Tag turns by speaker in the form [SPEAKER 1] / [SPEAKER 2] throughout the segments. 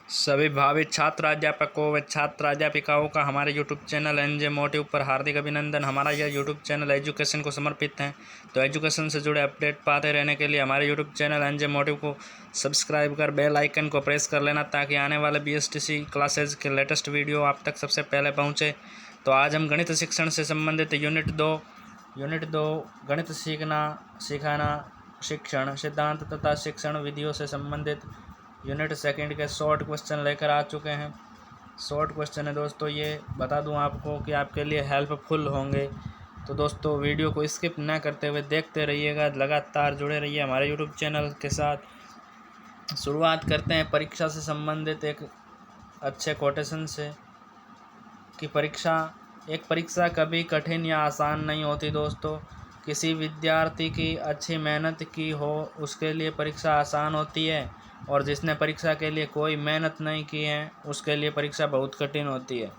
[SPEAKER 1] सभी भावी छात्र अध्यापकों व छात्र अध्यापिकाओं का हमारे यूट्यूब चैनल एनजे मोटिव पर हार्दिक अभिनंदन। हमारा यह यूट्यूब चैनल एजुकेशन को समर्पित है, तो एजुकेशन से जुड़े अपडेट पाते रहने के लिए हमारे यूट्यूब चैनल एनजे मोटिव को सब्सक्राइब कर बेल आइकन को प्रेस कर लेना, ताकि आने वाले BSTC क्लासेज के लेटेस्ट वीडियो आप तक सबसे पहले पहुँचे। तो आज हम गणित शिक्षण से संबंधित यूनिट दो गणित सीखना सिखाना शिक्षण सिद्धांत तथा शिक्षण विधियों से संबंधित यूनिट सेकंड के शॉर्ट क्वेश्चन लेकर आ चुके हैं। शॉर्ट क्वेश्चन है दोस्तों, ये बता दूं आपको कि आपके लिए हेल्पफुल होंगे। तो दोस्तों वीडियो को स्किप न करते हुए देखते रहिएगा, लगातार जुड़े रहिए हमारे यूट्यूब चैनल के साथ। शुरुआत करते हैं परीक्षा से संबंधित एक अच्छे कोटेशन से कि परीक्षा कभी कठिन या आसान नहीं होती दोस्तों। किसी विद्यार्थी की अच्छी मेहनत की हो उसके लिए परीक्षा आसान होती है, और जिसने परीक्षा के लिए कोई मेहनत नहीं की है उसके लिए परीक्षा बहुत कठिन होती है।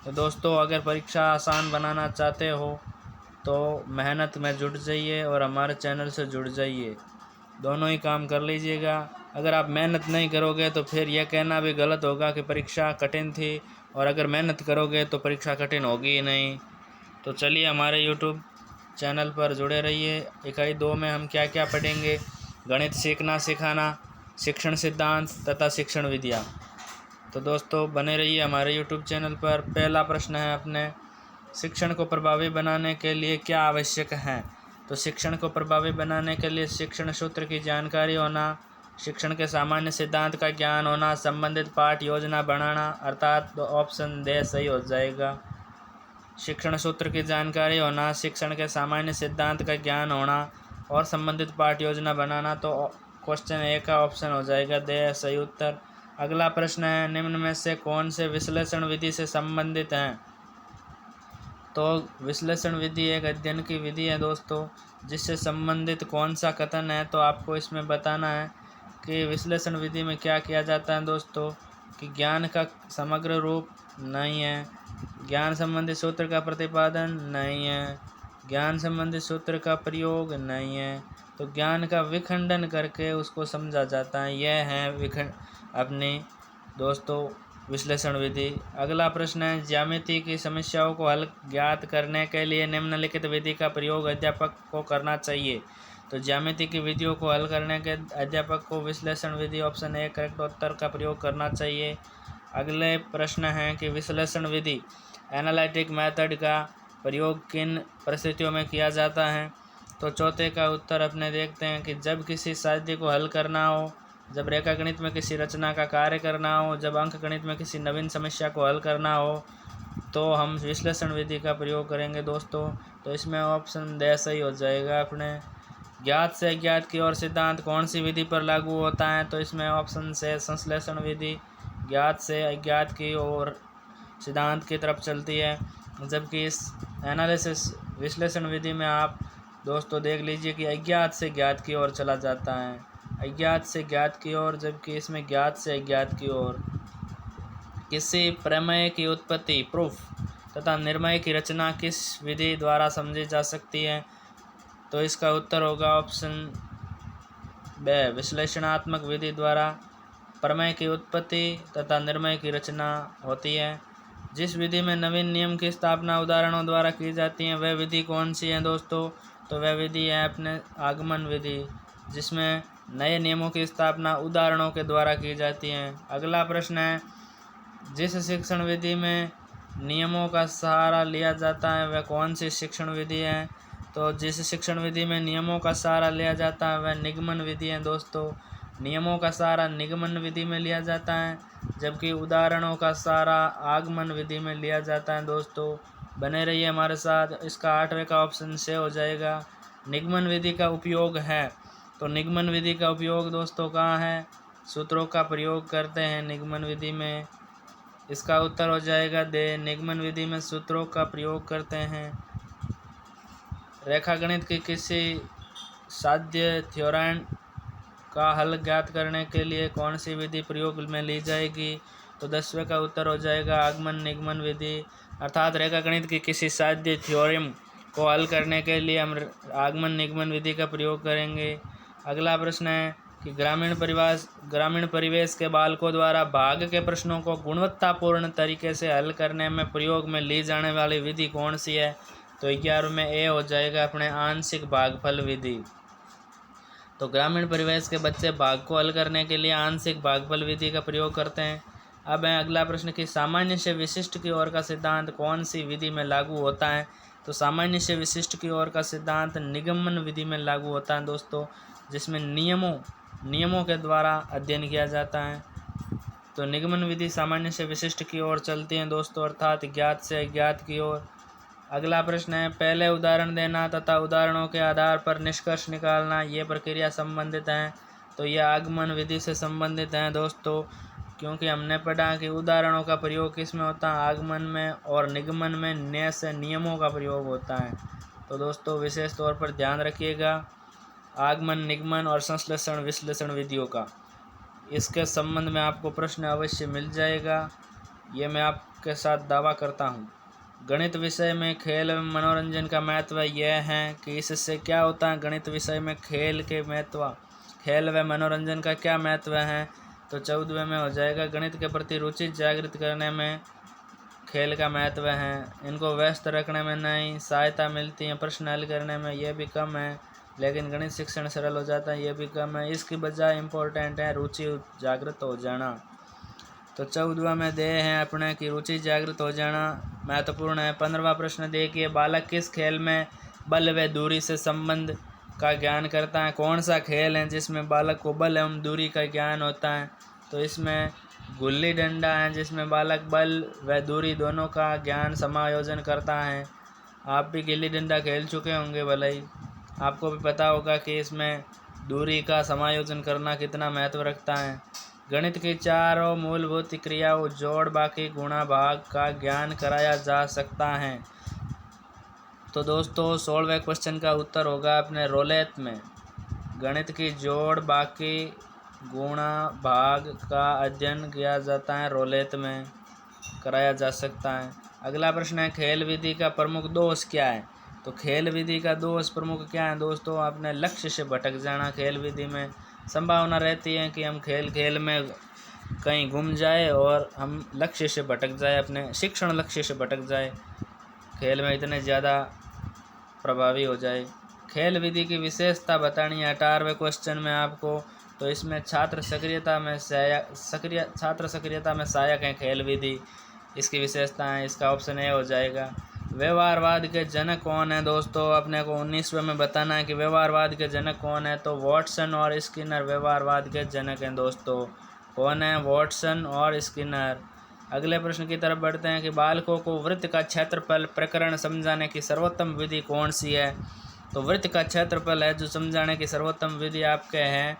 [SPEAKER 1] तो दोस्तों अगर परीक्षा आसान बनाना चाहते हो तो मेहनत में जुट जाइए और हमारे चैनल से जुड़ जाइए, दोनों ही काम कर लीजिएगा। अगर आप मेहनत नहीं करोगे तो फिर यह कहना भी गलत होगा कि परीक्षा कठिन थी, और अगर मेहनत करोगे तो परीक्षा कठिन होगी ही नहीं। तो चलिए हमारे यूट्यूब चैनल पर जुड़े रहिए। इकाई 2 में हम क्या क्या पढ़ेंगे? गणित सीखना सिखाना शिक्षण सिद्धांत तथा शिक्षण विधियाँ। तो दोस्तों बने रहिए हमारे यूट्यूब चैनल पर। पहला प्रश्न है अपने, शिक्षण को प्रभावी बनाने के लिए क्या आवश्यक है? तो शिक्षण को प्रभावी बनाने के लिए शिक्षण सूत्र की जानकारी होना, शिक्षण के सामान्य सिद्धांत का ज्ञान होना, संबंधित पाठ योजना बनाना, अर्थात ऑप्शन दे सही हो जाएगा। शिक्षण सूत्र की जानकारी होना, शिक्षण के सामान्य सिद्धांत का ज्ञान होना और संबंधित पाठ योजना बनाना, तो क्वेश्चन ए का ऑप्शन हो जाएगा दे सही उत्तर। अगला प्रश्न है, निम्न में से कौन से विश्लेषण विधि से संबंधित हैं? तो विश्लेषण विधि एक अध्ययन की विधि है दोस्तों, जिससे संबंधित कौन सा कथन है? तो आपको इसमें बताना है कि विश्लेषण विधि में क्या किया जाता है दोस्तों, कि ज्ञान का समग्र रूप नहीं है, ज्ञान संबंधी सूत्र का प्रतिपादन नहीं है, ज्ञान संबंधी सूत्र का प्रयोग नहीं है, तो ज्ञान का विखंडन करके उसको समझा जाता है। यह है अपनी दोस्तों विश्लेषण विधि। अगला प्रश्न है, ज्यामिति की समस्याओं को हल ज्ञात करने के लिए निम्नलिखित विधि का प्रयोग अध्यापक को करना चाहिए। तो ज्यामिति की विधियों को हल करने के अध्यापक को विश्लेषण विधि ऑप्शन ए करेक्ट उत्तर का प्रयोग करना चाहिए। अगले प्रश्न है कि विश्लेषण विधि एनालिटिक मेथड का प्रयोग किन परिस्थितियों में किया जाता है? तो चौथे का उत्तर अपने देखते हैं कि जब किसी साध्य को हल करना हो, जब रेखागणित में किसी रचना का कार्य करना हो, जब अंकगणित में किसी नवीन समस्या को हल करना हो, तो हम विश्लेषण विधि का प्रयोग करेंगे दोस्तों। तो इसमें ऑप्शन दे सही हो जाएगा अपने। ज्ञात से अज्ञात की ओर सिद्धांत कौन सी विधि पर लागू होता है? तो इसमें ऑप्शन से संश्लेषण विधि ज्ञात से अज्ञात की ओर सिद्धांत की तरफ चलती है, जबकि इस एनालिसिस विश्लेषण विधि में आप दोस्तों देख लीजिए कि अज्ञात से ज्ञात की ओर चला जाता है, अज्ञात से ज्ञात की ओर, जबकि इसमें ज्ञात से अज्ञात की ओर। किसी प्रमेय की उत्पत्ति प्रूफ तथा निर्णय की रचना किस विधि द्वारा समझी जा सकती है? तो इसका उत्तर होगा ऑप्शन बे विश्लेषणात्मक विधि द्वारा प्रमेय की उत्पत्ति तथा निर्णय की रचना होती है। जिस विधि में नवीन नियम की स्थापना उदाहरणों द्वारा की जाती है वह विधि कौन सी है दोस्तों? तो वह विधि है अपने आगमन विधि, जिसमें नए नियमों की स्थापना उदाहरणों के द्वारा की जाती है। अगला प्रश्न है, जिस शिक्षण विधि में नियमों का सहारा लिया जाता है वह कौन सी शिक्षण विधि है? तो जिस शिक्षण विधि में नियमों का सहारा लिया जाता है वह निगमन विधि है दोस्तों। नियमों का सहारा निगमन विधि में लिया जाता है, जबकि उदाहरणों का सहारा आगमन विधि में लिया जाता है दोस्तों। बने रहिए हमारे साथ। इसका 8वें का ऑप्शन से हो जाएगा निगमन विधि का उपयोग है। तो निगमन विधि का उपयोग दोस्तों कहाँ है? सूत्रों का प्रयोग करते हैं निगमन विधि में। इसका उत्तर हो जाएगा दे निगमन विधि में सूत्रों का प्रयोग करते हैं। रेखागणित की किसी साध्य थ्योरम का हल ज्ञात करने के लिए कौन सी विधि प्रयोग में ली जाएगी? तो 10वें का उत्तर हो जाएगा आगमन निगमन विधि, अर्थात रेखागणित की किसी साध्य थ्योरम को हल करने के लिए हम आगमन निगमन विधि का प्रयोग करेंगे। अगला प्रश्न है कि ग्रामीण परिवेश के बालकों द्वारा भाग के प्रश्नों को गुणवत्तापूर्ण तरीके से हल करने में प्रयोग में ली जाने वाली विधि कौन सी है? तो 11 में ए हो जाएगा अपने आंशिक भागफल विधि। तो ग्रामीण परिवेश के बच्चे भाग को हल करने के लिए आंशिक भागफल विधि का प्रयोग करते हैं। अब है अगला प्रश्न कि सामान्य से विशिष्ट की ओर का सिद्धांत कौन सी विधि में लागू होता है? तो सामान्य से विशिष्ट की ओर का सिद्धांत निगमन विधि में लागू होता है दोस्तों, जिसमें नियमों के द्वारा अध्ययन किया जाता है। तो निगमन विधि सामान्य से विशिष्ट की ओर चलती है दोस्तों, अर्थात ज्ञात से अज्ञात की ओर। अगला प्रश्न है पहले उदाहरण देना तथा उदाहरणों के आधार पर निष्कर्ष निकालना, ये प्रक्रिया संबंधित है। तो ये आगमन विधि से संबंधित हैं दोस्तों, क्योंकि हमने पढ़ा कि उदाहरणों का प्रयोग किस में होता है? आगमन में, और निगमन में न्याय से नियमों का प्रयोग होता है। तो दोस्तों विशेष तौर पर ध्यान रखिएगा आगमन, निगमन और संश्लेषण विश्लेषण विधियों का, इसके संबंध में आपको प्रश्न अवश्य मिल जाएगा, ये मैं आपके साथ दावा करता हूँ। गणित विषय में खेल एवं मनोरंजन का महत्व यह है कि इससे क्या होता है? गणित विषय में खेल व मनोरंजन का क्या महत्व है? तो 14वें में हो जाएगा गणित के प्रति रुचि जागृत करने में खेल का महत्व है। इनको व्यस्त रखने में नहीं सहायता मिलती है, प्रश्न हल करने में यह भी कम है, लेकिन गणित शिक्षण सरल हो जाता है, यह भी कम है। इसकी बजाय इम्पोर्टेंट है रुचि जागृत हो जाना। तो 14वां में दे हैं अपने की रुचि जागृत हो जाना महत्वपूर्ण है। 15वां प्रश्न देखिए बालक किस खेल में बल व दूरी से संबंध का ज्ञान करता है? कौन सा खेल है जिसमें बालक को बल एवं दूरी का ज्ञान होता है? तो इसमें गुल्ली डंडा है, जिसमें बालक बल व दूरी दोनों का ज्ञान समायोजन करता है। आप भी गिल्ली डंडा खेल चुके होंगे, भले ही आपको भी पता होगा कि इसमें दूरी का समायोजन करना कितना महत्व रखता है। गणित की चारों मूलभूत क्रियाओं जोड़, बाकी, गुणा, भाग का ज्ञान कराया जा सकता है। तो दोस्तों 16वें क्वेश्चन का उत्तर होगा अपने रोलेत में। गणित की जोड़, बाकी, गुणा, भाग का अध्ययन किया जाता है, रोलेत में कराया जा सकता है। अगला प्रश्न है खेल विधि का प्रमुख दोष क्या है? तो खेल विधि का दोष प्रमुख क्या है दोस्तों? आपने लक्ष्य से भटक जाना। खेल विधि में संभावना रहती है कि हम खेल में कहीं गुम जाए और हम लक्ष्य से भटक जाए, अपने शिक्षण लक्ष्य से भटक जाए, खेल में इतने ज़्यादा प्रभावी हो जाए। खेल विधि की विशेषता बतानी है 18वें क्वेश्चन में आपको। तो इसमें छात्र सक्रियता में सहायक है खेल विधि, इसकी विशेषता है। इसका ऑप्शन ए हो जाएगा। व्यवहारवाद के जनक कौन है दोस्तों? अपने को 19वें में बताना है कि व्यवहारवाद के जनक कौन है। तो वॉटसन और स्किनर व्यवहारवाद के जनक हैं दोस्तों। कौन है? वॉटसन और स्किनर। अगले प्रश्न की तरफ बढ़ते हैं कि बालकों को वृत्त का क्षेत्रफल प्रकरण समझाने की सर्वोत्तम विधि कौन सी है? तो वृत्त का क्षेत्रफल है जो समझाने की सर्वोत्तम विधि आपके हैं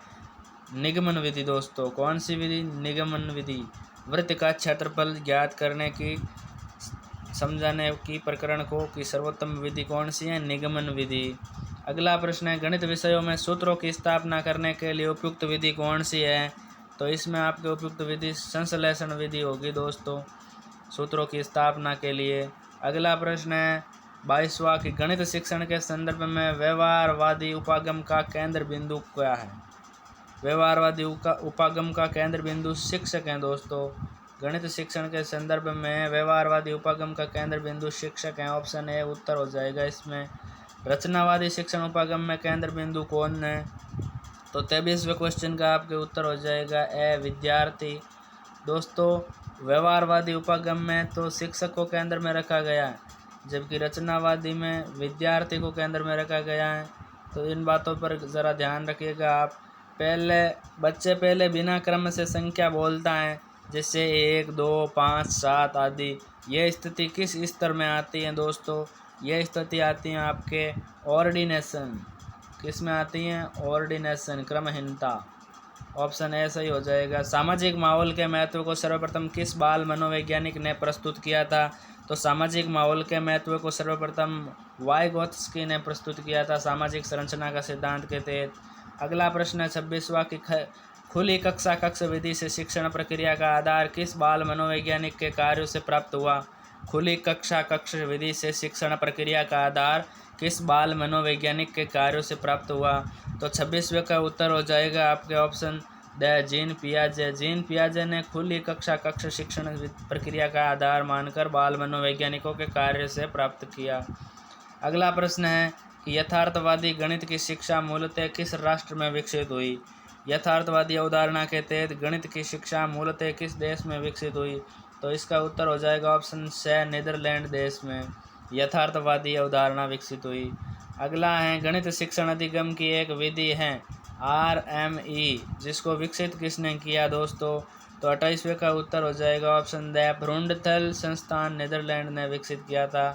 [SPEAKER 1] निगमन विधि दोस्तों। कौन सी विधि? निगमन विधि। वृत्त का क्षेत्रफल ज्ञात करने की समझाने की प्रकरण को की सर्वोत्तम विधि कौन सी है? निगमन विधि। अगला प्रश्न है गणित विषयों में सूत्रों की स्थापना करने के लिए उपयुक्त विधि कौन सी है? तो इसमें आपके उपयुक्त विधि संश्लेषण विधि होगी दोस्तों, सूत्रों की स्थापना के लिए। अगला प्रश्न है 22वां कि गणित शिक्षण के संदर्भ में व्यवहारवादी उपागम का केंद्र बिंदु क्या है? व्यवहारवादी उपागम का केंद्र बिंदु शिक्षक हैं दोस्तों। गणित शिक्षण के संदर्भ में व्यवहारवादी उपागम का केंद्र बिंदु शिक्षक हैं। ऑप्शन ए उत्तर हो जाएगा इसमें। रचनावादी शिक्षण उपागम में केंद्र बिंदु कौन है? तो 23वें क्वेश्चन का आपके उत्तर हो जाएगा ए विद्यार्थी। दोस्तों व्यवहारवादी उपागम में तो शिक्षक को केंद्र में रखा गया है, जबकि रचनावादी में विद्यार्थी को केंद्र में रखा गया है। तो इन बातों पर ज़रा ध्यान रखिएगा आप। बच्चे पहले बिना क्रम से संख्या बोलता है, जैसे 1, 2, 5, 7 आदि। यह स्थिति किस स्तर में आती है दोस्तों? यह स्थिति आती है आपके ऑर्डिनेशन। किस में आती हैं? ऑर्डिनेशन, क्रमहीनता। ऑप्शन ए सही हो जाएगा। सामाजिक माहौल के महत्व को सर्वप्रथम किस बाल मनोवैज्ञानिक ने प्रस्तुत किया था? तो सामाजिक माहौल के महत्व को सर्वप्रथम वाइगोत्स्की ने प्रस्तुत किया था, सामाजिक संरचना का सिद्धांत के तहत। अगला प्रश्न है 26वां कि खुली कक्षा विधि से शिक्षण प्रक्रिया का आधार किस बाल मनोवैज्ञानिक के कार्यों से प्राप्त हुआ? खुली कक्षा कक्ष विधि से शिक्षण प्रक्रिया का आधार किस बाल मनोवैज्ञानिक के कार्यों से प्राप्त हुआ? तो 26वें का उत्तर हो जाएगा आपके ऑप्शन द जीन पियाजे। जीन पियाजे ने खुली कक्षा कक्ष शिक्षण प्रक्रिया का आधार मानकर बाल मनोवैज्ञानिकों के कार्य से प्राप्त किया। अगला प्रश्न है कि यथार्थवादी गणित की शिक्षा मूलतः किस राष्ट्र में विकसित हुई? यथार्थवादी अवधारणा के तहत गणित की शिक्षा मूलतः किस देश में विकसित हुई? तो इसका उत्तर हो जाएगा ऑप्शन सी नीदरलैंड देश में यथार्थवादी अवधारणा विकसित हुई। अगला है गणित शिक्षण अधिगम की एक विधि है RME, जिसको विकसित किसने किया दोस्तों? तो 28वें का उत्तर हो जाएगा ऑप्शन द फ्रुंडथल संस्थान नीदरलैंड ने विकसित किया था।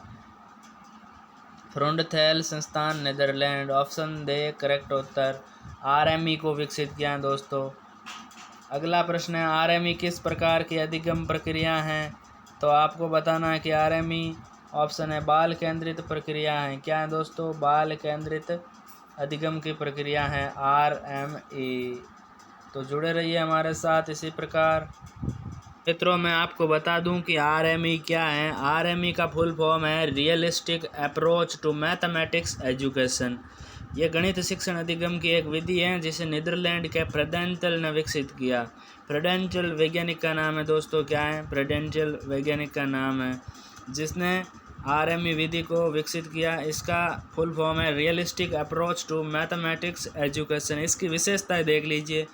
[SPEAKER 1] फ्रुंडथल संस्थान नीदरलैंड, ऑप्शन दे करेक्ट उत्तर। RME को विकसित किया है दोस्तों। अगला प्रश्न है RME किस प्रकार की अधिगम प्रक्रिया है? तो आपको बताना है कि RME ऑप्शन है बाल केंद्रित प्रक्रिया है। क्या है दोस्तों? बाल केंद्रित अधिगम की प्रक्रिया है RME। तो जुड़े रहिए हमारे साथ इसी प्रकार। मित्रों मैं आपको बता दूं कि RME क्या है। RME का फुल फॉर्म है realistic approach to mathematics education. ये गणित शिक्षण अधिगम की एक विधि है जिसे नीदरलैंड के प्रूडेंशियल ने विकसित किया। प्रूडेंशियल वैज्ञानिक का नाम है दोस्तों, क्या है? प्रूडेंशियल वैज्ञानिक का नाम है जिसने RME विधि को विकसित किया। इसका फुल फॉर्म है realistic approach to mathematics education. इसकी विशेषताएं देख लीजिए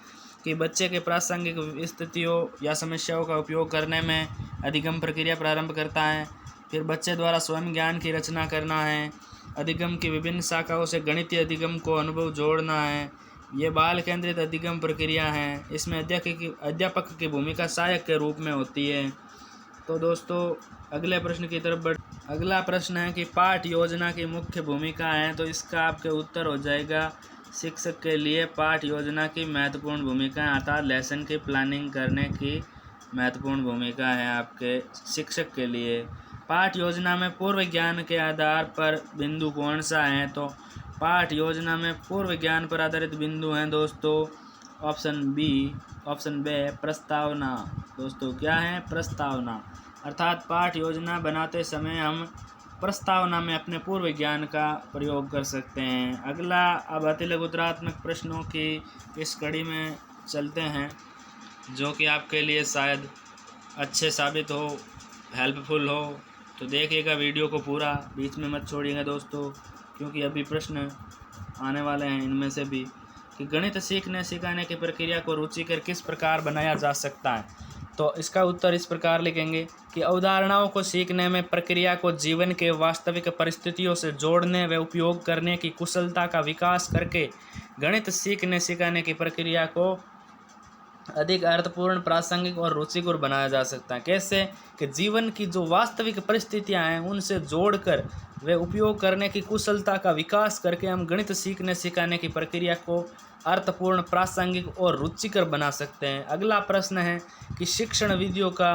[SPEAKER 1] कि बच्चे के प्रासंगिक स्थितियों या समस्याओं का उपयोग करने में अधिगम प्रक्रिया प्रारंभ करता है। फिर बच्चे द्वारा स्वयं ज्ञान की रचना करना है। अधिगम की विभिन्न शाखाओं से गणितीय अधिगम को अनुभव जोड़ना है। ये बाल केंद्रित अधिगम प्रक्रिया है। इसमें अध्यापक की भूमिका सहायक के रूप में होती है। तो दोस्तों अगले प्रश्न की तरफ बढ़। अगला प्रश्न है कि पाठ योजना की मुख्य भूमिका है। तो इसका आपके उत्तर हो जाएगा शिक्षक के लिए पाठ योजना की महत्वपूर्ण भूमिका है, अर्थात लेसन की प्लानिंग करने की महत्वपूर्ण भूमिका है आपके शिक्षक के लिए। पाठ योजना में पूर्व ज्ञान के आधार पर बिंदु कौन सा है? तो पाठ योजना में पूर्व ज्ञान पर आधारित बिंदु हैं दोस्तों ऑप्शन बी प्रस्तावना। दोस्तों क्या है? प्रस्तावना। अर्थात पाठ योजना बनाते समय हम प्रस्तावना में अपने पूर्व ज्ञान का प्रयोग कर सकते हैं। अगला अब अति लघुतरात्मक प्रश्नों की इस कड़ी में चलते हैं जो कि आपके लिए शायद अच्छे साबित हो, हेल्पफुल हो। तो देखिएगा वीडियो को पूरा, बीच में मत छोड़िएगा दोस्तों, क्योंकि अभी प्रश्न आने वाले हैं इनमें से भी कि गणित सीखने सिखाने की प्रक्रिया को रुचिकर किस प्रकार बनाया जा सकता है। तो इसका उत्तर इस प्रकार लिखेंगे कि अवधारणाओं को सीखने में प्रक्रिया को जीवन के वास्तविक परिस्थितियों से जोड़ने व उपयोग करने की कुशलता का विकास करके गणित सीखने सिखाने की प्रक्रिया को अधिक अर्थपूर्ण, प्रासंगिक और रुचिकर बनाया जा सकता है। कैसे? कि जीवन की जो वास्तविक परिस्थितियां हैं उनसे जोड़कर वे उपयोग करने की कुशलता का विकास करके हम गणित सीखने सिखाने की प्रक्रिया को अर्थपूर्ण, प्रासंगिक और रुचिकर बना सकते हैं। अगला प्रश्न है कि शिक्षण विधियों का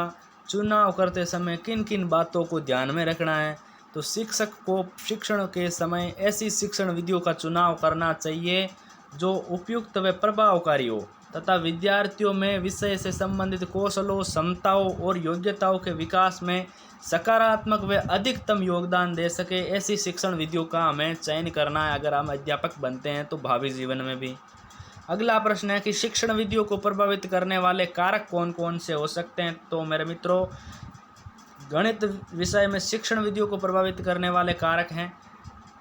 [SPEAKER 1] चुनाव करते समय किन किन बातों को ध्यान में रखना है। तो शिक्षक को शिक्षण के समय ऐसी शिक्षण विधियों का चुनाव करना चाहिए जो उपयुक्त व प्रभावकारी हो तथा विद्यार्थियों में विषय से संबंधित कौशलों, क्षमताओं और योग्यताओं के विकास में सकारात्मक व अधिकतम योगदान दे सके। ऐसी शिक्षण विधियों का हमें चयन करना है अगर हम अध्यापक बनते हैं तो भावी जीवन में भी। अगला प्रश्न है कि शिक्षण विधियों को प्रभावित करने वाले कारक कौन कौन से हो सकते हैं। तो मेरे मित्रों गणित विषय में शिक्षण विधियों को प्रभावित करने वाले कारक हैं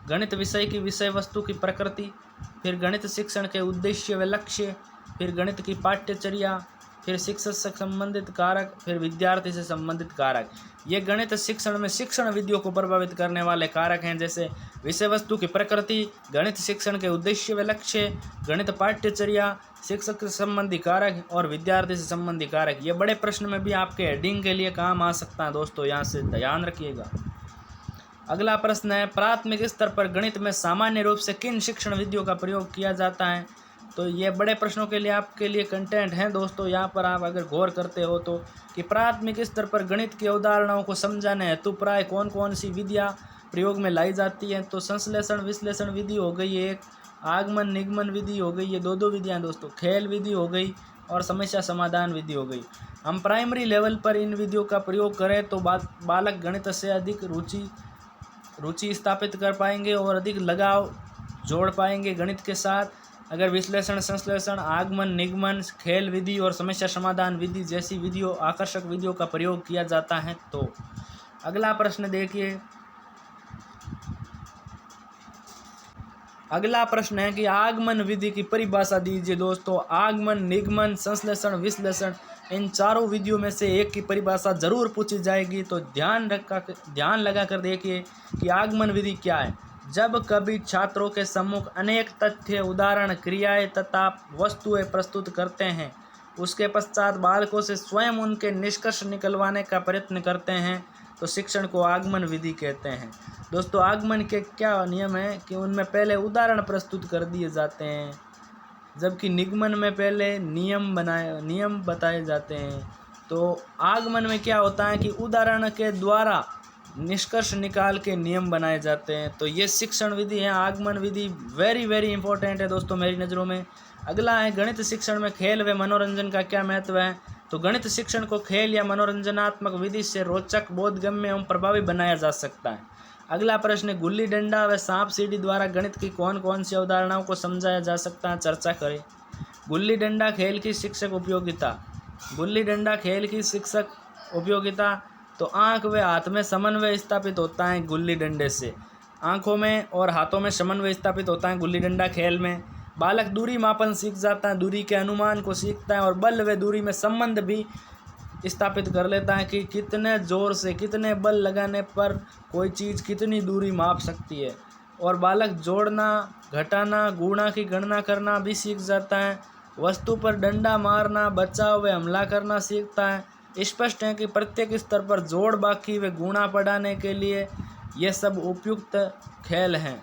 [SPEAKER 1] गणित विषय की विषय वस्तु की प्रकृति, फिर गणित शिक्षण के उद्देश्य व लक्ष्य, फिर गणित की पाठ्यचर्या, फिर शिक्षक से संबंधित कारक, फिर विद्यार्थी से संबंधित कारक। ये गणित शिक्षण में शिक्षण विधियों को प्रभावित करने वाले कारक हैं, जैसे विषय वस्तु की प्रकृति, गणित शिक्षण के उद्देश्य व लक्ष्य, गणित पाठ्यचर्या, शिक्षक से संबंधी कारक और विद्यार्थी से संबंधी कारक। ये बड़े प्रश्न में भी आपके हेडिंग के लिए काम आ सकता है दोस्तों, यहाँ से ध्यान रखिएगा। अगला प्रश्न है प्राथमिक स्तर पर गणित में सामान्य रूप से किन शिक्षण विधियों का प्रयोग किया जाता है। तो ये बड़े प्रश्नों के लिए आपके लिए कंटेंट हैं दोस्तों, यहाँ पर आप अगर गौर करते हो तो कि प्राथमिक स्तर पर गणित की अवधारणाओं को समझाने हेतु प्राय कौन कौन सी विधियाँ प्रयोग में लाई जाती हैं। तो संश्लेषण विश्लेषण विधि हो गई एक, आगमन निगमन विधि हो गई, ये दो विधियाँ दोस्तों। खेल विधि हो गई और समस्या समाधान विधि हो गई। हम प्राइमरी लेवल पर इन विधियों का प्रयोग करें तो बालक गणित से अधिक रुचि स्थापित कर पाएंगे और अधिक लगाव जोड़ पाएंगे गणित के साथ। अगर विश्लेषण, संश्लेषण, आगमन निगमन, खेल विधि और समस्या समाधान विधि जैसी विधियों, आकर्षक विधियों का प्रयोग किया जाता है तो। अगला प्रश्न देखिए। अगला प्रश्न है कि आगमन विधि की परिभाषा दीजिए दोस्तों। आगमन, निगमन, संश्लेषण, विश्लेषण, इन चारों विधियों में से एक की परिभाषा जरूर पूछी जाएगी, तो ध्यान लगा कर देखिए कि आगमन विधि क्या है। जब कभी छात्रों के सम्मुख अनेक तथ्य, उदाहरण, क्रियाएं तथा वस्तुएं प्रस्तुत करते हैं, उसके पश्चात बालकों से स्वयं उनके निष्कर्ष निकलवाने का प्रयत्न करते हैं, तो शिक्षण को आगमन विधि कहते हैं। दोस्तों आगमन के क्या नियम है कि उनमें पहले उदाहरण प्रस्तुत कर दिए जाते हैं, जबकि निगमन में पहले नियम बताए जाते हैं। तो आगमन में क्या होता है कि उदाहरण के द्वारा निष्कर्ष निकाल के नियम बनाए जाते हैं। तो ये शिक्षण विधि है, आगमन विधि वेरी वेरी इंपॉर्टेंट है दोस्तों मेरी नज़रों में। अगला है गणित शिक्षण में खेल व मनोरंजन का क्या महत्व है। तो गणित शिक्षण को खेल या मनोरंजनात्मक विधि से रोचक, बोधगम्य एवं प्रभावी बनाया जा सकता है। अगला प्रश्न, गुल्ली डंडा व सांप सीढ़ी द्वारा गणित की कौन कौन सी अवधारणाओं को समझाया जा सकता है, चर्चा करें। गुल्ली डंडा खेल की शिक्षक उपयोगिता। गुल्ली डंडा खेल की शिक्षक उपयोगिता, तो आंख व हाथ में समन्वय स्थापित होता है गुल्ली डंडे से। आंखों में और हाथों में समन्वय स्थापित होता है गुल्ली डंडा खेल में। बालक दूरी मापन सीख जाता है, दूरी के अनुमान को सीखता है और बल व दूरी में संबंध भी स्थापित कर लेता है कि कितने जोर से, कितने बल लगाने पर कोई चीज़ कितनी दूरी माप सकती है। और बालक जोड़ना, घटाना, गुणा की गणना करना भी सीख जाता है। वस्तु पर डंडा मारना, बचाव व हमला करना सीखता है। स्पष्ट है कि प्रत्येक स्तर पर जोड़, बाकी व गुणा पढ़ाने के लिए ये सब उपयुक्त खेल हैं।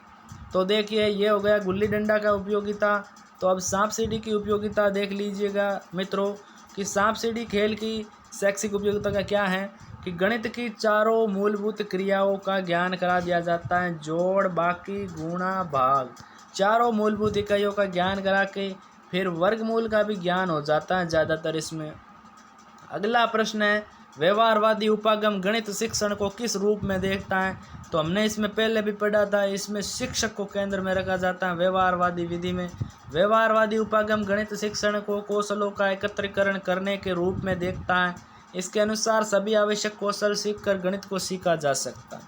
[SPEAKER 1] तो देखिए ये हो गया गुल्ली डंडा का उपयोगिता। तो अब सांप सीढ़ी की उपयोगिता देख लीजिएगा मित्रों कि सांप सीढ़ी खेल की शैक्षिक उपयोगिता का क्या है कि गणित की चारों मूलभूत क्रियाओं का ज्ञान करा दिया जाता है। जोड़, बाकी, गुणा, भाग, चारों मूलभूत इकाइयों का ज्ञान करा के फिर वर्गमूल का भी ज्ञान हो जाता है ज़्यादातर इसमें। अगला प्रश्न है, व्यवहारवादी उपागम गणित शिक्षण को किस रूप में देखता है। तो हमने इसमें पहले भी पढ़ा था, इसमें शिक्षक को केंद्र में रखा जाता है व्यवहारवादी विधि में। व्यवहारवादी उपागम गणित शिक्षण को कौशलों का एकत्रीकरण करने के रूप में देखता है। इसके अनुसार सभी आवश्यक कौशल सीखकर गणित को सीखा जा सकता है।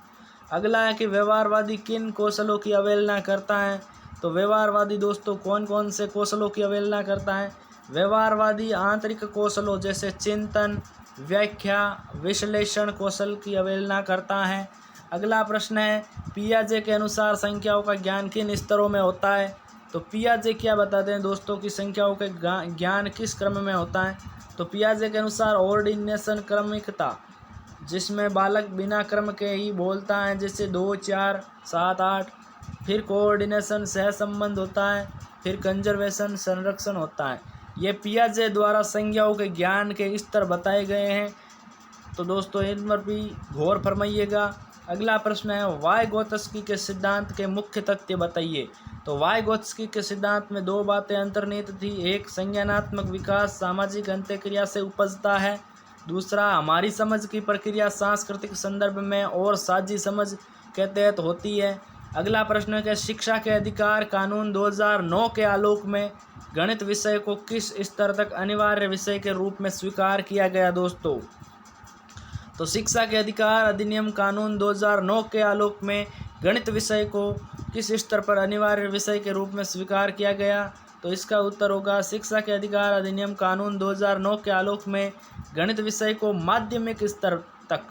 [SPEAKER 1] अगला है कि व्यवहारवादी किन कौशलों की अवहेलना करता है। तो व्यवहारवादी दोस्तों कौन कौन से कौशलों की अवहेलना करता है। व्यवहारवादी आंतरिक कौशलों जैसे चिंतन, व्याख्या, विश्लेषण कौशल की अवहेलना करता है। अगला प्रश्न है, पियाजे के अनुसार संख्याओं का ज्ञान किन स्तरों में होता है। तो पियाजे क्या बताते हैं दोस्तों कि संख्याओं के ज्ञान किस क्रम में होता है। तो पियाजे के अनुसार ऑर्डिनेशन क्रमिकता, जिसमें बालक बिना क्रम के ही बोलता है, जैसे 2, 4, 7, 8। फिर कोऑर्डिनेशन सहसंबंध होता है, फिर कंजर्वेशन संरक्षण होता है। ये पियाजे द्वारा संज्ञाओं के ज्ञान के स्तर बताए गए हैं। तो दोस्तों इन पर भी गौर फरमाइएगा। अगला प्रश्न है, वाइगोत्स्की के सिद्धांत के मुख्य तथ्य बताइए। तो वाइगोत्स्की के सिद्धांत में दो बातें अंतर्निहित थी। एक, संज्ञानात्मक विकास सामाजिक अंतःक्रिया से उपजता है। दूसरा, हमारी समझ की प्रक्रिया सांस्कृतिक संदर्भ में और साझी समझ के तहत होती है। अगला प्रश्न है कि शिक्षा के अधिकार कानून 2009 के आलोक में गणित विषय को किस स्तर तक अनिवार्य विषय के रूप में स्वीकार किया गया दोस्तों। तो शिक्षा के अधिकार अधिनियम कानून 2009 के आलोक में गणित विषय को किस स्तर पर अनिवार्य विषय के रूप में स्वीकार किया गया। तो इसका उत्तर होगा, शिक्षा के अधिकार अधिनियम कानून 2009 के आलोक में गणित विषय को माध्यमिक स्तर तक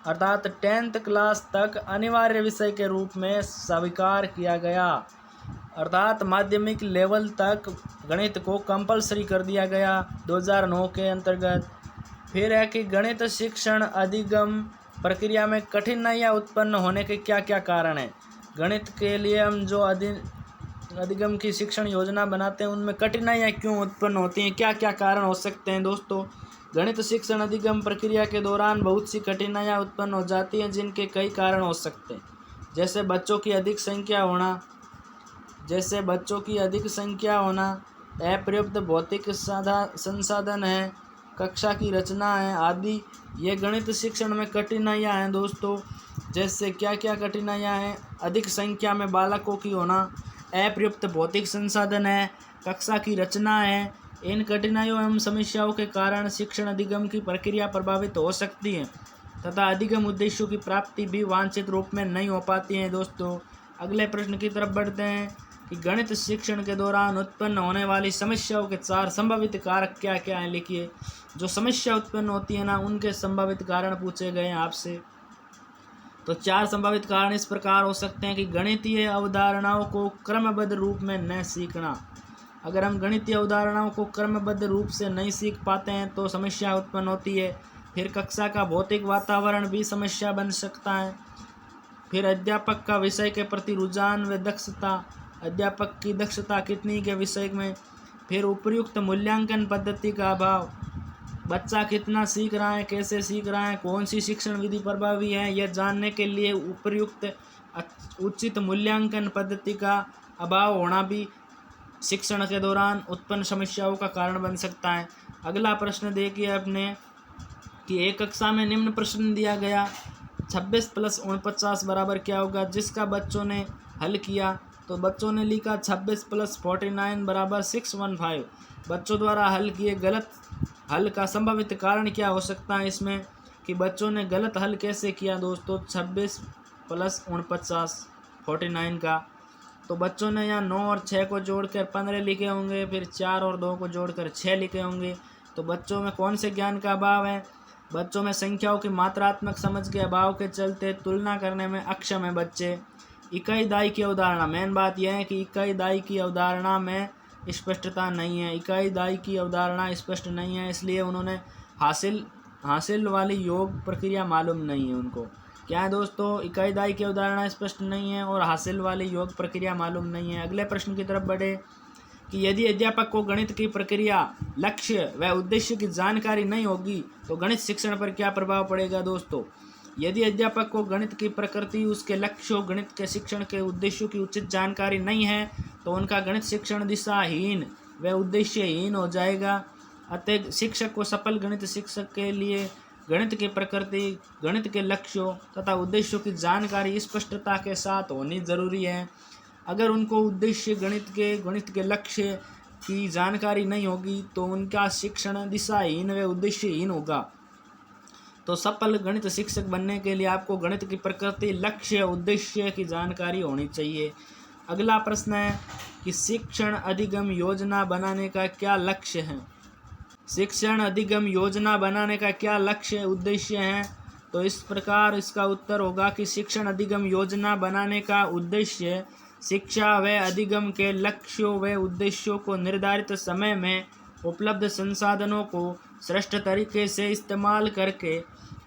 [SPEAKER 1] अर्थात 10th क्लास तक अनिवार्य विषय के रूप में स्वीकार किया गया। अर्थात माध्यमिक लेवल तक गणित को कंपलसरी कर दिया गया 2009 के अंतर्गत। फिर है कि गणित शिक्षण अधिगम प्रक्रिया में कठिनाइयाँ उत्पन्न होने के क्या क्या कारण हैं। गणित के लिए हम जो अधिगम की शिक्षण योजना बनाते हैं उनमें कठिनाइयाँ क्यों उत्पन्न होती हैं, क्या क्या कारण हो सकते हैं दोस्तों। गणित शिक्षण अधिगम प्रक्रिया के दौरान बहुत सी कठिनाइयाँ उत्पन्न हो जाती हैं, जिनके कई कारण हो सकते हैं, जैसे बच्चों की अधिक संख्या होना, जैसे बच्चों की अधिक संख्या होना, अपर्याप्त भौतिक संसाधन है, कक्षा की रचना है आदि। ये गणित शिक्षण में कठिनाइयाँ हैं दोस्तों। जैसे क्या क्या कठिनाइयाँ हैं? अधिक संख्या में बालकों की होना, अपर्याप्त भौतिक संसाधन है, कक्षा की रचना है। इन कठिनाइयों एवं समस्याओं के कारण शिक्षण अधिगम की प्रक्रिया प्रभावित हो सकती है तथा अधिगम उद्देश्यों की प्राप्ति भी वांछित रूप में नहीं हो पाती है दोस्तों। अगले प्रश्न की तरफ बढ़ते हैं कि गणित शिक्षण के दौरान उत्पन्न होने वाली समस्याओं के 4 संभावित कारक क्या क्या हैं, लिखिए। जो समस्या उत्पन्न होती है ना, उनके संभावित कारण पूछे गए हैं आपसे। तो 4 संभावित कारण इस प्रकार हो सकते हैं कि गणितीय अवधारणाओं को क्रमबद्ध रूप में न सीखना। अगर हम गणितीय अवधारणाओं को क्रमबद्ध रूप से नहीं सीख पाते हैं तो समस्या उत्पन्न होती है। फिर कक्षा का भौतिक वातावरण भी समस्या बन सकता है। फिर अध्यापक का विषय के प्रति रुझान व दक्षता, अध्यापक की दक्षता कितनी के विषय में। फिर उपयुक्त मूल्यांकन पद्धति का अभाव, बच्चा कितना सीख रहा है, कैसे सीख रहा है, कौन सी शिक्षण विधि प्रभावी है, यह जानने के लिए उपयुक्त उचित मूल्यांकन पद्धति का अभाव होना भी शिक्षण के दौरान उत्पन्न समस्याओं का कारण बन सकता है। अगला प्रश्न देखिए अपने कि एक कक्षा में निम्न प्रश्न दिया गया, 26 + 49 बराबर क्या होगा, जिसका बच्चों ने हल किया। तो बच्चों ने लिखा 26 + 49 बराबर 615। बच्चों द्वारा हल किए गलत हल का संभावित कारण क्या हो सकता है इसमें कि बच्चों ने गलत हल कैसे किया दोस्तों 26 + 49 49 का। तो बच्चों ने यहाँ 9 और 6 को जोड़कर 15 लिखे होंगे, फिर 4 और 2 को जोड़कर 6 लिखे होंगे। तो बच्चों में कौन से ज्ञान का अभाव है? बच्चों में संख्याओं की मात्रात्मक समझ के अभाव के चलते तुलना करने में अक्षम है बच्चे। इकाई दाई की अवधारणा, मेन बात यह है कि इकाई दाई की अवधारणा में स्पष्टता नहीं है। इकाई दाई की अवधारणा स्पष्ट नहीं है, इसलिए उन्होंने हासिल वाली योग प्रक्रिया मालूम नहीं है उनको। क्या है दोस्तों? इकाई दाई की अवधारणा स्पष्ट नहीं है और हासिल वाली योग प्रक्रिया मालूम नहीं है। अगले प्रश्न की तरफ बढ़े कि यदि अध्यापक को गणित की प्रक्रिया, लक्ष्य व उद्देश्य की जानकारी नहीं होगी तो गणित शिक्षण पर क्या प्रभाव पड़ेगा दोस्तों? यदि अध्यापक को गणित की प्रकृति, उसके लक्ष्यों, गणित के शिक्षण के उद्देश्यों की उचित जानकारी नहीं है तो उनका गणित शिक्षण दिशाहीन व उद्देश्यहीन हो जाएगा। अतः शिक्षक को सफल गणित शिक्षक के लिए गणित की प्रकृति, गणित के लक्ष्यों तथा उद्देश्यों की जानकारी स्पष्टता के साथ होनी जरूरी है। अगर उनको उद्देश्य, गणित के लक्ष्य की जानकारी नहीं होगी तो उनका शिक्षण दिशाहीन व उद्देश्यहीन होगा। तो सफल गणित शिक्षक बनने के लिए आपको गणित की प्रकृति, लक्ष्य, उद्देश्य की जानकारी होनी चाहिए। अगला प्रश्न है कि शिक्षण अधिगम योजना बनाने का क्या लक्ष्य है? शिक्षण अधिगम योजना बनाने का क्या लक्ष्य, उद्देश्य है? तो इस प्रकार इसका उत्तर होगा कि शिक्षण अधिगम योजना बनाने का उद्देश्य शिक्षा व अधिगम के लक्ष्यों व उद्देश्यों को निर्धारित समय में उपलब्ध संसाधनों को श्रेष्ठ तरीके से इस्तेमाल करके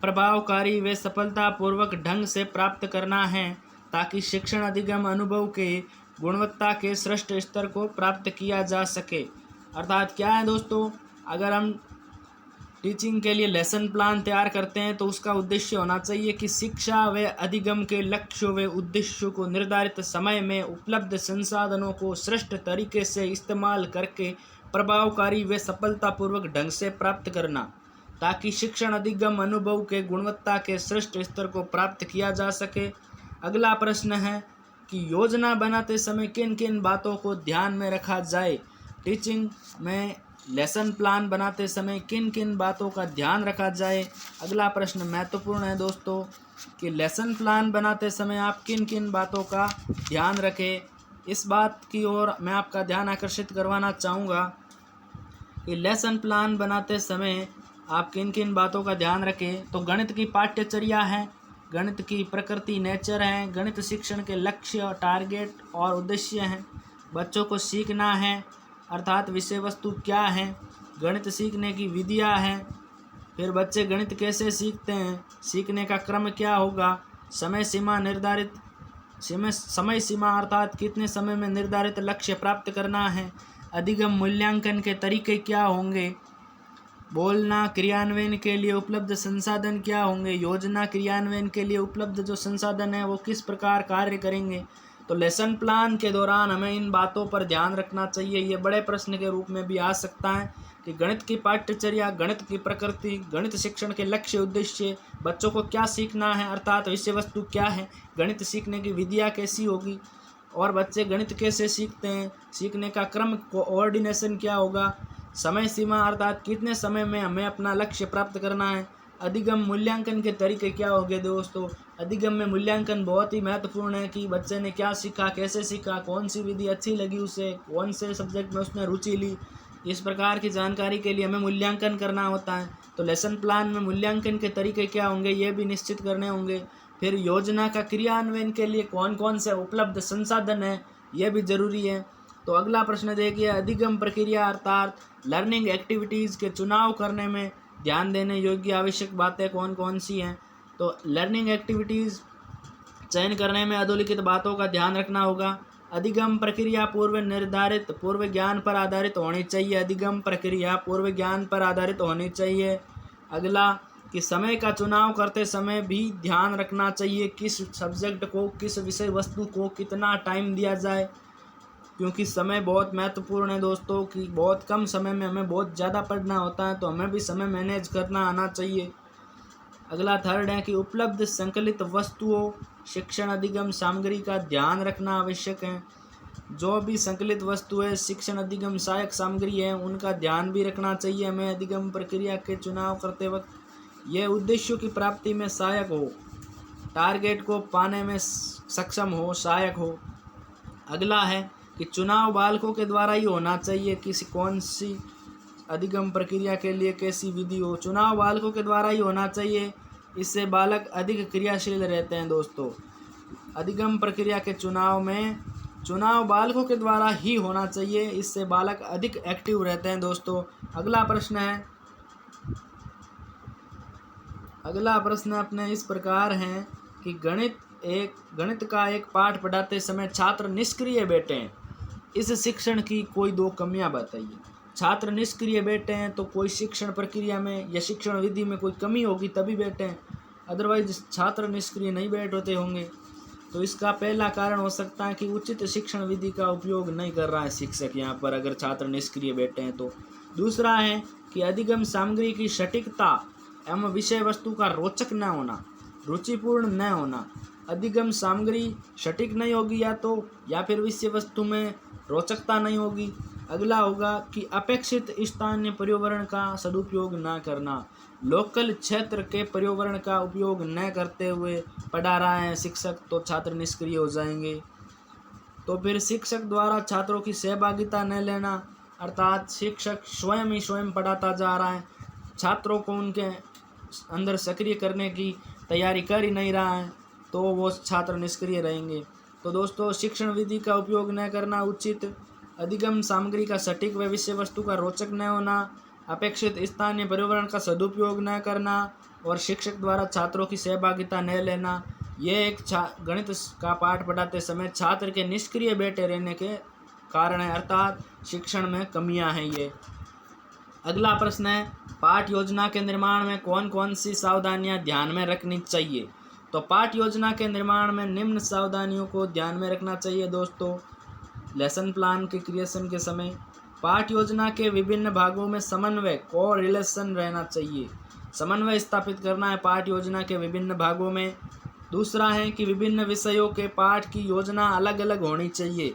[SPEAKER 1] प्रभावकारी व सफलतापूर्वक ढंग से प्राप्त करना है, ताकि शिक्षण अधिगम अनुभव के गुणवत्ता के श्रेष्ठ स्तर को प्राप्त किया जा सके। अर्थात क्या है दोस्तों? अगर हम टीचिंग के लिए लेसन प्लान तैयार करते हैं तो उसका उद्देश्य होना चाहिए कि शिक्षा व अधिगम के लक्ष्यों व उद्देश्यों को निर्धारित समय में उपलब्ध संसाधनों को श्रेष्ठ तरीके से इस्तेमाल करके प्रभावकारी व सफलतापूर्वक ढंग से प्राप्त करना, ताकि शिक्षण अधिगम अनुभव के गुणवत्ता के श्रेष्ठ स्तर को प्राप्त किया जा सके। अगला प्रश्न है कि योजना बनाते समय किन किन बातों को ध्यान में रखा जाए। टीचिंग में लेसन प्लान बनाते समय किन किन बातों का ध्यान रखा जाए। अगला प्रश्न महत्वपूर्ण है दोस्तों कि लेसन प्लान बनाते समय आप किन किन बातों का ध्यान रखें। इस बात की ओर मैं आपका ध्यान आकर्षित करवाना चाहूँगा कि लेसन प्लान बनाते समय आप किन किन बातों का ध्यान रखें। तो गणित की पाठ्यचर्या है, गणित की प्रकृति, नेचर है, गणित शिक्षण के लक्ष्य, टारगेट और उद्देश्य हैं, बच्चों को सीखना है अर्थात विषय वस्तु क्या है, गणित सीखने की विधियाँ हैं, फिर बच्चे गणित कैसे सीखते हैं, सीखने का क्रम क्या होगा, समय सीमा अर्थात कितने समय में निर्धारित लक्ष्य प्राप्त करना है, अधिगम मूल्यांकन के तरीके क्या होंगे, बोलना क्रियान्वयन के लिए उपलब्ध संसाधन क्या होंगे, योजना क्रियान्वयन के लिए उपलब्ध जो संसाधन है वो किस प्रकार कार्य करेंगे, तो लेसन प्लान के दौरान हमें इन बातों पर ध्यान रखना चाहिए। ये बड़े प्रश्न के रूप में भी आ सकता है कि गणित की पाठ्यचर्या, गणित की प्रकृति, गणित शिक्षण के लक्ष्य उद्देश्य, बच्चों को क्या सीखना है अर्थात विषय वस्तु क्या है, गणित सीखने की विधियाँ कैसी होगी और बच्चे गणित कैसे सीखते हैं, सीखने का क्रम कोऑर्डिनेशन क्या होगा, समय सीमा अर्थात कितने समय में हमें अपना लक्ष्य प्राप्त करना है, अधिगम मूल्यांकन के तरीके क्या होंगे दोस्तों। अधिगम में मूल्यांकन बहुत ही महत्वपूर्ण है कि बच्चे ने क्या सीखा, कैसे सीखा, कौन सी विधि अच्छी लगी उसे, कौन से सब्जेक्ट में उसने रुचि ली। इस प्रकार की जानकारी के लिए हमें मूल्यांकन करना होता है। तो लेसन प्लान में मूल्यांकन के तरीके क्या होंगे ये भी निश्चित करने होंगे। फिर योजना का क्रियान्वयन के लिए कौन कौन से उपलब्ध संसाधन हैं ये भी जरूरी है। तो अगला प्रश्न देखिए, अधिगम प्रक्रिया अर्थात लर्निंग एक्टिविटीज़ के चुनाव करने में ध्यान देने योग्य आवश्यक बातें कौन कौन सी हैं। तो लर्निंग एक्टिविटीज़ चयन करने में अधोलिखित बातों का ध्यान रखना होगा। अधिगम प्रक्रिया पूर्व निर्धारित पूर्व ज्ञान पर आधारित होनी चाहिए। अधिगम प्रक्रिया पूर्व ज्ञान पर आधारित होनी चाहिए। अगला कि समय का चुनाव करते समय भी ध्यान रखना चाहिए किस सब्जेक्ट को, किस विषय वस्तु को कितना टाइम दिया जाए, क्योंकि समय बहुत महत्वपूर्ण है दोस्तों कि बहुत कम समय में हमें बहुत ज़्यादा पढ़ना होता है, तो हमें भी समय मैनेज करना आना चाहिए। अगला थर्ड है कि उपलब्ध संकलित वस्तुओं शिक्षण अधिगम सामग्री का ध्यान रखना आवश्यक है। जो भी संकलित वस्तु है शिक्षण अधिगम सहायक सामग्री है उनका ध्यान भी रखना चाहिए हमें अधिगम प्रक्रिया के चुनाव करते वक्त। यह उद्देश्यों की प्राप्ति में सहायक हो, टारगेट को पाने में सक्षम हो, सहायक हो। अगला है कि चुनाव बालकों के द्वारा ही होना चाहिए, किसी कौन सी अधिगम प्रक्रिया के लिए कैसी विधि हो, चुनाव बालकों के द्वारा ही होना चाहिए, इससे बालक अधिक क्रियाशील रहते हैं दोस्तों। अधिगम प्रक्रिया के चुनाव में चुनाव बालकों के द्वारा ही होना चाहिए, इससे बालक अधिक एक्टिव रहते हैं दोस्तों। अगला प्रश्न अपने इस प्रकार है कि गणित का एक पाठ पढ़ाते समय छात्र निष्क्रिय बैठे हैं, इस शिक्षण की कोई दो कमियां बताइए। छात्र निष्क्रिय बैठे हैं तो कोई शिक्षण प्रक्रिया में या शिक्षण विधि में कोई कमी होगी तभी बैठे हैं, अदरवाइज छात्र निष्क्रिय नहीं बैठ होते होंगे। तो इसका पहला कारण हो सकता है कि उचित शिक्षण विधि का उपयोग नहीं कर रहा है शिक्षक यहाँ पर, अगर छात्र निष्क्रिय बैठे हैं तो। दूसरा है कि अधिगम सामग्री की सटीकता एवं विषय वस्तु का रोचक न होना, रुचिपूर्ण न होना। अधिगम सामग्री सटीक नहीं होगी या फिर विषय वस्तु में रोचकता नहीं होगी। अगला होगा कि अपेक्षित स्थानीय पर्यावरण का सदुपयोग न करना, लोकल क्षेत्र के पर्यावरण का उपयोग न करते हुए पढ़ा रहा है शिक्षक तो छात्र निष्क्रिय हो जाएंगे। तो फिर शिक्षक द्वारा छात्रों की सहभागिता न लेना, अर्थात शिक्षक स्वयं पढ़ाता जा रहा है, छात्रों को उनके अंदर सक्रिय करने की तैयारी कर ही नहीं रहा है, तो वो छात्र निष्क्रिय रहेंगे। तो दोस्तों शिक्षण विधि का उपयोग न करना उचित, अधिगम सामग्री का सटीक व विषय वस्तु का रोचक न होना, अपेक्षित स्थानीय पर्यावरण का सदुपयोग न करना और शिक्षक द्वारा छात्रों की सहभागिता न लेना, यह एक गणित का पाठ पढ़ाते समय छात्र के निष्क्रिय बैठे रहने के कारण है, अर्थात शिक्षण में कमियां हैं ये। अगला प्रश्न है पाठ योजना के निर्माण में कौन कौन सी सावधानियां ध्यान में रखनी चाहिए। तो पाठ योजना के निर्माण में निम्न सावधानियों को ध्यान में रखना चाहिए दोस्तों। लेसन प्लान के क्रिएशन के समय पाठ योजना के विभिन्न भागों में समन्वय कोरिलेशन रहना चाहिए, समन्वय स्थापित करना है पाठ योजना के विभिन्न भागों में। दूसरा है कि विभिन्न विषयों के पाठ की योजना अलग अलग होनी चाहिए,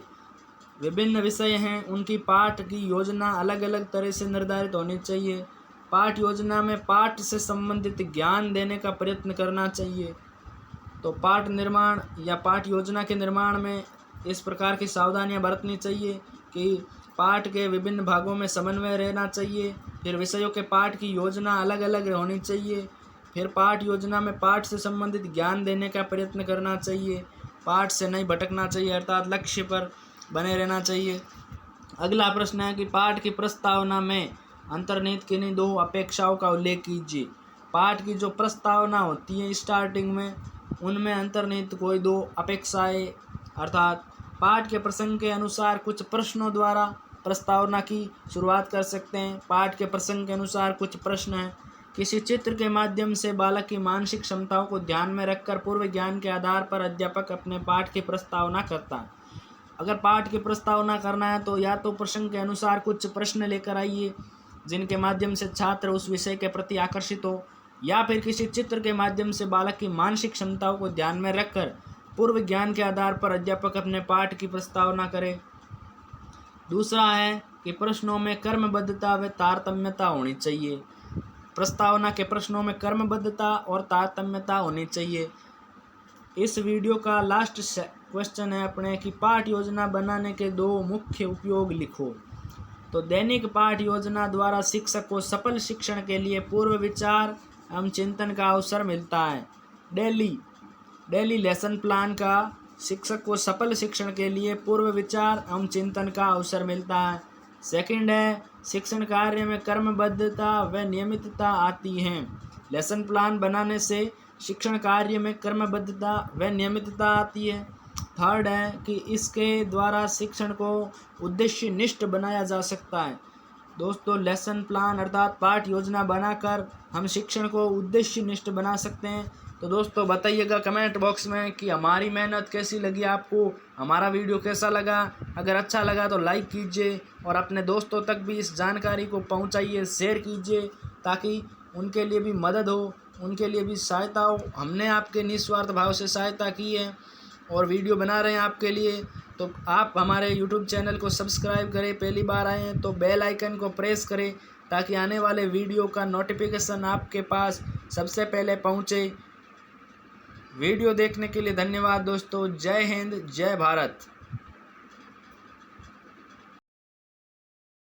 [SPEAKER 1] विभिन्न विषय हैं उनकी पाठ की योजना अलग अलग तरह से निर्धारित होनी चाहिए। पाठ योजना में पाठ से संबंधित ज्ञान देने का प्रयत्न करना चाहिए। तो पाठ निर्माण या पाठ योजना के निर्माण में इस प्रकार की सावधानियां बरतनी चाहिए कि पाठ के विभिन्न भागों में समन्वय रहना चाहिए, फिर विषयों के पाठ की योजना अलग अलग होनी चाहिए, फिर पाठ योजना में पाठ से संबंधित ज्ञान देने का प्रयत्न करना चाहिए, पाठ से नहीं भटकना चाहिए अर्थात लक्ष्य पर बने रहना चाहिए। अगला प्रश्न है कि पाठ की प्रस्तावना में अंतर्निहित किन्हीं दो अपेक्षाओं का उल्लेख कीजिए। पाठ की जो प्रस्तावना होती है स्टार्टिंग में, उनमें अंतर्निहित कोई दो अपेक्षाएं अर्थात पाठ के प्रसंग के अनुसार कुछ प्रश्नों द्वारा प्रस्तावना की शुरुआत कर सकते हैं। पाठ के प्रसंग के अनुसार कुछ प्रश्न हैं, किसी चित्र के माध्यम से बालक की मानसिक क्षमताओं को ध्यान में रखकर पूर्व ज्ञान के आधार पर अध्यापक अपने पाठ की प्रस्तावना करता है। अगर पाठ की प्रस्तावना करना है तो या तो प्रसंग के अनुसार कुछ प्रश्न लेकर आइए जिनके माध्यम से छात्र उस विषय के प्रति आकर्षित हो, या फिर किसी चित्र के माध्यम से बालक की मानसिक क्षमताओं को ध्यान में रखकर पूर्व ज्ञान के आधार पर अध्यापक अपने पाठ की प्रस्तावना करे। दूसरा है कि प्रश्नों में क्रमबद्धता व तारतम्यता होनी चाहिए। प्रस्तावना के प्रश्नों में क्रमबद्धता और तारतम्यता होनी चाहिए। इस वीडियो का लास्ट क्वेश्चन है अपने कि पाठ योजना बनाने के 2 मुख्य उपयोग लिखो। तो दैनिक पाठ योजना द्वारा शिक्षक को सफल शिक्षण के लिए पूर्व विचार एवं चिंतन का अवसर मिलता है। डेली लेसन प्लान का शिक्षक को सफल शिक्षण के लिए पूर्व विचार एवं चिंतन का अवसर मिलता है। सेकंड है शिक्षण कार्य में क्रमबद्धता व नियमितता आती है। लेसन प्लान बनाने से शिक्षण कार्य में क्रमबद्धता व नियमितता आती है। थर्ड है कि इसके द्वारा शिक्षण को उद्देश्यनिष्ठ बनाया जा सकता है। दोस्तों, लेसन प्लान अर्थात पाठ योजना बनाकर हम शिक्षण को उद्देश्यनिष्ठ बना सकते हैं। तो दोस्तों बताइएगा कमेंट बॉक्स में कि हमारी मेहनत कैसी लगी आपको, हमारा वीडियो कैसा लगा। अगर अच्छा लगा तो लाइक कीजिए और अपने दोस्तों तक भी इस जानकारी को पहुंचाइए, शेयर कीजिए ताकि उनके लिए भी मदद हो, उनके लिए भी सहायता हो। हमने आपके निस्वार्थ भाव से सहायता की है और वीडियो बना रहे हैं आपके लिए। तो आप हमारे यूट्यूब चैनल को सब्सक्राइब करें, पहली बार आए हैं तो बेल आइकन को प्रेस करें ताकि आने वाले वीडियो का नोटिफिकेशन आपके पास सबसे पहले पहुंचे। वीडियो देखने के लिए धन्यवाद दोस्तों। जय हिंद, जय भारत।